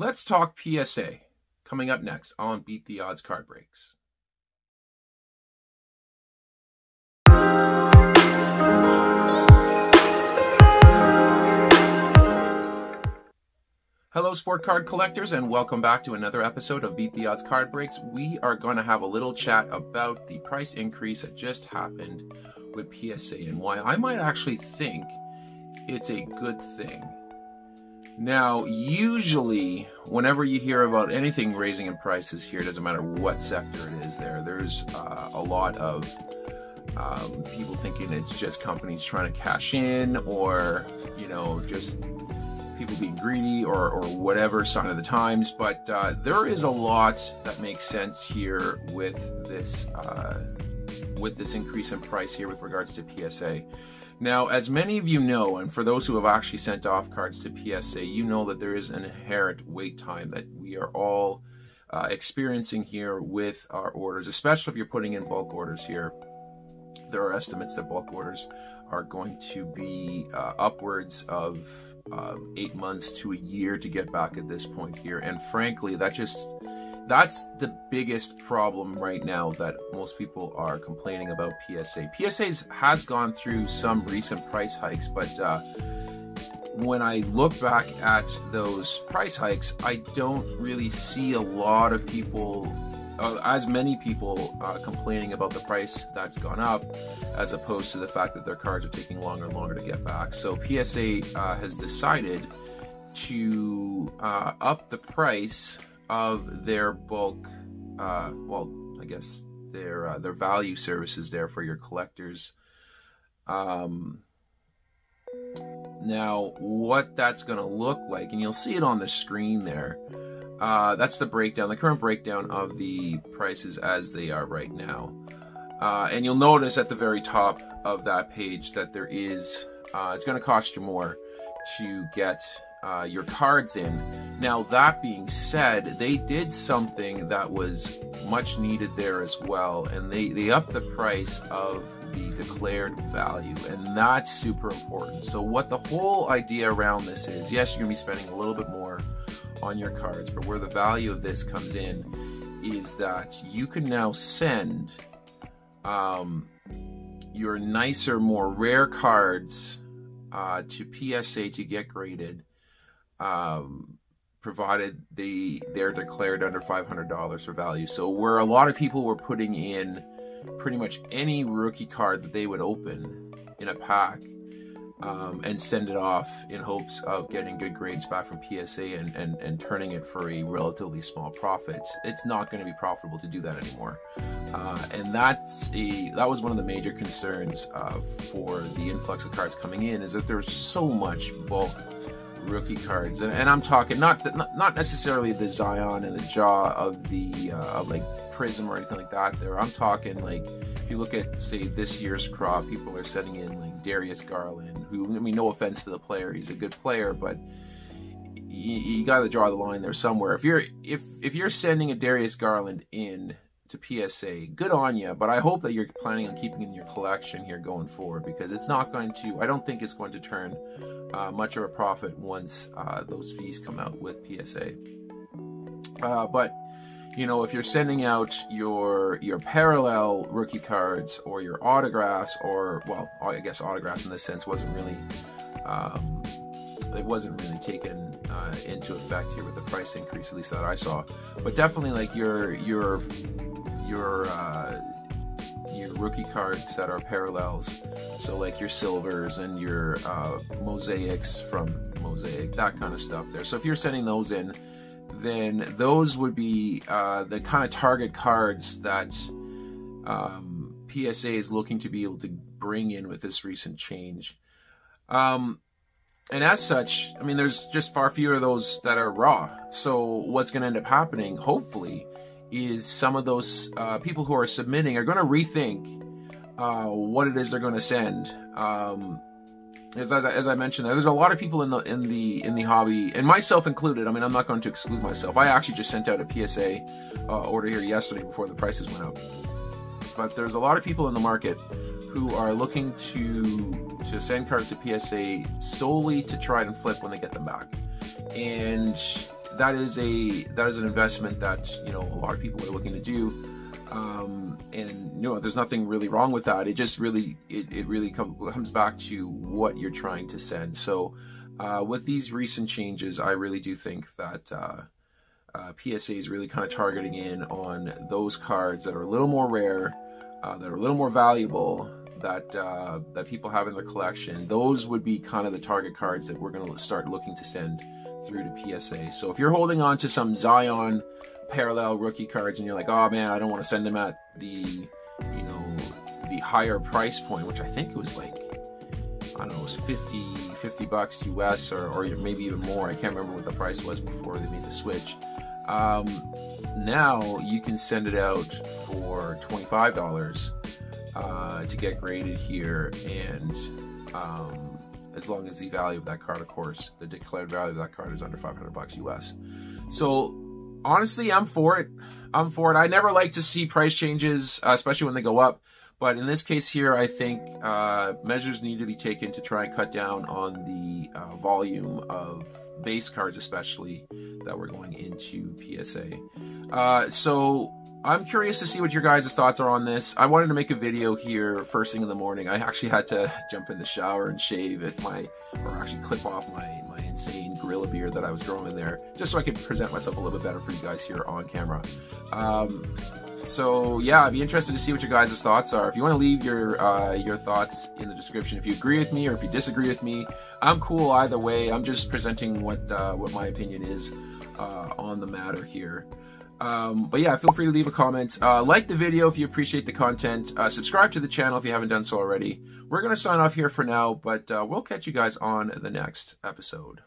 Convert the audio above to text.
Let's talk PSA. Coming up next on Beat the Odds Card Breaks. Hello, sport card collectors, and welcome back to another episode of Beat the Odds Card Breaks. We are going to have a little chat about the price increase that just happened with PSA and why I might actually think it's a good thing. Now, usually, whenever you hear about anything raising in prices here, it doesn't matter what sector it is there's a lot of people thinking it's just companies trying to cash in, or, you know, just people being greedy, or whatever sign of the times. But there is a lot that makes sense here with this increase in price here with regards to PSA. Now, as many of you know, and for those who have actually sent off cards to PSA, you know that there is an inherent wait time that we are all experiencing here with our orders, especially if you're putting in bulk orders here. There are estimates that bulk orders are going to be upwards of 8 months to a year to get back at this point here. And frankly, that's the biggest problem right now that most people are complaining about PSA. PSA has gone through some recent price hikes, but when I look back at those price hikes, I don't really see a lot of people, as many people complaining about the price that's gone up, as opposed to the fact that their cards are taking longer and longer to get back. So PSA has decided to up the price of their bulk, well, I guess their value services there for your collectors. Now, what that's going to look like, and you'll see it on the screen there, that's the breakdown, the current breakdown of the prices as they are right now. And you'll notice at the very top of that page that there is, it's going to cost you more to get your cards in. Now, that being said, they did something that was much needed there as well, and they upped the price of the declared value, and that's super important. So what the whole idea around this is, yes, you're going to be spending a little bit more on your cards, but where the value of this comes in is that you can now send your nicer, more rare cards to PSA to get graded, provided they're declared under $500 for value. So where a lot of people were putting in pretty much any rookie card that they would open in a pack and send it off in hopes of getting good grades back from PSA and turning it for a relatively small profit, it's not going to be profitable to do that anymore. And that was one of the major concerns for the influx of cards coming in, is that there's so much bulk rookie cards, and I'm talking not necessarily the Zion and the Jaw of the like Prism or anything like that there. I'm talking, like, if you look at, say, this year's crop, people are sending in like Darius Garland, who, I mean, no offense to the player, he's a good player, but you got to draw the line there somewhere. If you're sending a Darius Garland in to PSA, good on you, but I hope that you're planning on keeping in your collection here going forward, because it's not going to, I don't think it's going to turn much of a profit once those fees come out with PSA. But, you know, if you're sending out your parallel rookie cards or your autographs, or, well, I guess autographs in this sense wasn't really taken into effect here with the price increase, at least that I saw. But definitely, like, your rookie cards that are parallels, so like your silvers and your mosaics from Mosaic, that kind of stuff there. So if you're sending those in, then those would be the kind of target cards that PSA is looking to be able to bring in with this recent change. And as such, I mean, there's just far fewer of those that are raw. So what's going to end up happening, hopefully, is some of those people who are submitting are going to rethink what it is they're going to send. As I mentioned, there's a lot of people in the hobby, and myself included. I mean, I'm not going to exclude myself. I actually just sent out a PSA order here yesterday before the prices went up. But there's a lot of people in the market who are looking to send cards to PSA solely to try and flip when they get them back. And that is an investment that, you know, a lot of people are looking to do. And you know, there's nothing really wrong with that. It just really, it really comes back to what you're trying to send. So with these recent changes, I really do think that PSA is really kind of targeting in on those cards that are a little more rare, that are a little more valuable, that people have in their collection. Those would be kind of the target cards that we're going to start looking to send through to PSA. So if you're holding on to some Zion parallel rookie cards and you're like, oh man, I don't want to send them at the, you know, the higher price point, which I think it was like, I don't know, it was 50 bucks US or maybe even more. I can't remember what the price was before they made the switch. Now you can send it out for $25 to get graded here, and as long as the value of that card, of course, the declared value of that card is under 500 bucks US. So honestly, I'm for it. I never like to see price changes, especially when they go up. But in this case here, I think measures need to be taken to try and cut down on the volume of base cards, especially, that we're going into PSA. So I'm curious to see what your guys' thoughts are on this. I wanted to make a video here first thing in the morning. I actually had to jump in the shower and shave or actually clip off my insane gorilla beard that I was growing there, just so I could present myself a little bit better for you guys here on camera. So yeah, I'd be interested to see what your guys' thoughts are. If you want to leave your thoughts in the description, if you agree with me or if you disagree with me, I'm cool either way. I'm just presenting what my opinion is on the matter here. But yeah, feel free to leave a comment. Like the video if you appreciate the content. Subscribe to the channel if you haven't done so already. We're going to sign off here for now, but we'll catch you guys on the next episode.